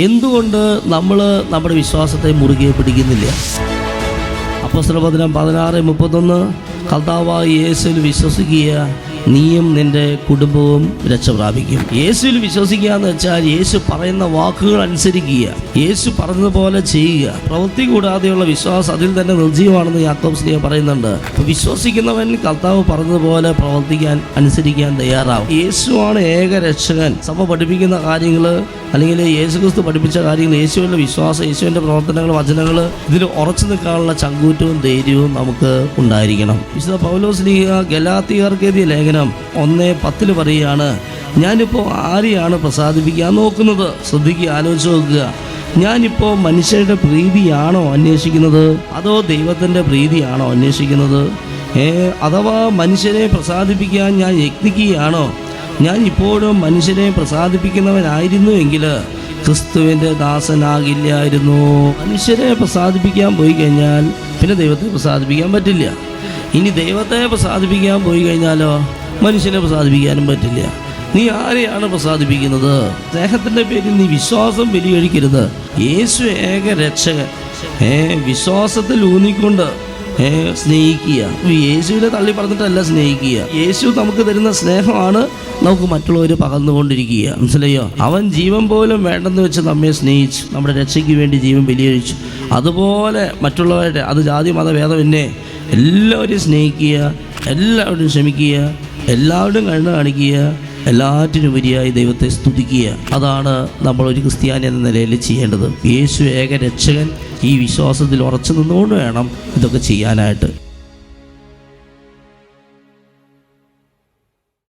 എന്തുകൊണ്ട് നമ്മൾ നമ്മുടെ വിശ്വാസത്തെ മുറുകെ പിടിക്കുന്നില്ല? അപ്പോസ്തലപ്രവൃത്തി 16:31 കർത്താവായ യേശുവിൽ വിശ്വസിക്കുക, നീയും നിന്റെ കുടുംബവും രക്ഷ പ്രാപിക്കും. യേശുവിൽ വിശ്വസിക്കുക എന്ന് വെച്ചാൽ യേശു പറയുന്ന വാക്കുകൾ അനുസരിക്കുക, യേശു പറഞ്ഞതുപോലെ ചെയ്യുക. പ്രവൃത്തി കൂടാതെയുള്ള വിശ്വാസം അതിൽ തന്നെ നിർജ്ജീവമാണെന്ന് യാക്കോബ് ശ്ലീഹ പറയുന്നുണ്ട്. അപ്പോൾ വിശ്വസിക്കുന്നവൻ കർത്താവ് പറഞ്ഞതുപോലെ പ്രവർത്തിക്കാൻ അനുസരിക്കാൻ തയ്യാറാവും. യേശുവാണ് ഏക രക്ഷകൻ. സഭ പഠിപ്പിക്കുന്ന കാര്യങ്ങൾ അല്ലെങ്കിൽ യേശുക്രിസ്തു പഠിപ്പിച്ച കാര്യങ്ങൾ, യേശുവിൻ്റെ വിശ്വാസം, യേശുവിൻ്റെ പ്രവർത്തനങ്ങൾ, വചനങ്ങൾ, ഇതിൽ ഉറച്ചു നിൽക്കാനുള്ള ചങ്കൂറ്റവും ധൈര്യവും നമുക്ക് ഉണ്ടായിരിക്കണം. വിശുദ്ധ പൗലോസ് ശ്ലീഹ ഗലാത്യർക്ക് എഴുതിയ ലേഖനം 1:10 പറയുകയാണ്, ഞാനിപ്പോൾ ആരെയാണ് പ്രസാദിപ്പിക്കാൻ നോക്കുന്നത്? ശ്രദ്ധിക്കുക, ആലോചിച്ച് നോക്കുക. ഞാനിപ്പോൾ മനുഷ്യരുടെ പ്രീതിയാണോ അന്വേഷിക്കുന്നത്, അതോ ദൈവത്തിൻ്റെ പ്രീതിയാണോ അന്വേഷിക്കുന്നത്? അഥവാ മനുഷ്യരെ പ്രസാദിപ്പിക്കാൻ ഞാൻ യത്നിക്കുകയാണോ? ഞാൻ ഇപ്പോഴും മനുഷ്യരെ പ്രസാദിപ്പിക്കുന്നവനായിരുന്നു എങ്കിൽ ക്രിസ്തുവിൻ്റെ ദാസനാകില്ലായിരുന്നു. മനുഷ്യരെ പ്രസാദിപ്പിക്കാൻ പോയി കഴിഞ്ഞാൽ പിന്നെ ദൈവത്തെ പ്രസാദിപ്പിക്കാൻ പറ്റില്ല. ഇനി ദൈവത്തെ പ്രസാദിപ്പിക്കാൻ പോയി കഴിഞ്ഞാലോ മനുഷ്യനെ പ്രസാദിപ്പിക്കാനും പറ്റില്ല. നീ ആരെയാണ് പ്രസാദിപ്പിക്കുന്നത്? സ്നേഹത്തിൻ്റെ പേരിൽ നീ വിശ്വാസം ബലികഴിക്കരുത്. യേശു ഏക രക്ഷകൻ. വിശ്വാസത്തിൽ ഊന്നിക്കൊണ്ട് സ്നേഹിക്കുക. യേശുവിനെ തള്ളി പറഞ്ഞിട്ടല്ല സ്നേഹിക്കുക. യേശു നമുക്ക് തരുന്ന സ്നേഹമാണ് നമുക്ക് മറ്റുള്ളവർ പകർന്നുകൊണ്ടിരിക്കുക. മനസ്സിലായോ? അവൻ ജീവൻ പോലും വേണ്ടെന്ന് വെച്ച് നമ്മെ സ്നേഹിച്ചു, നമ്മുടെ രക്ഷയ്ക്ക് വേണ്ടി ജീവൻ ബലികഴിച്ചു. അതുപോലെ മറ്റുള്ളവരുടെ, അത് ജാതി മത ഭേദമെന്നെ, എല്ലാവരെയും സ്നേഹിക്കുക, എല്ലാവരും ക്ഷമിക്കുക, എല്ലാവരും കരുണ കാണിക്കുക, എല്ലാറ്റിനുപരിയായി ദൈവത്തെ സ്തുതിക്കുക. അതാണ് നമ്മൾ ഒരു ക്രിസ്ത്യാനി എന്ന നിലയിൽ ചെയ്യേണ്ടത്. യേശു ഏക രക്ഷകൻ. ഈ വിശ്വാസത്തിൽ ഉറച്ചു നിന്നുകൊണ്ട് വേണം ഇതൊക്കെ ചെയ്യാനായിട്ട്.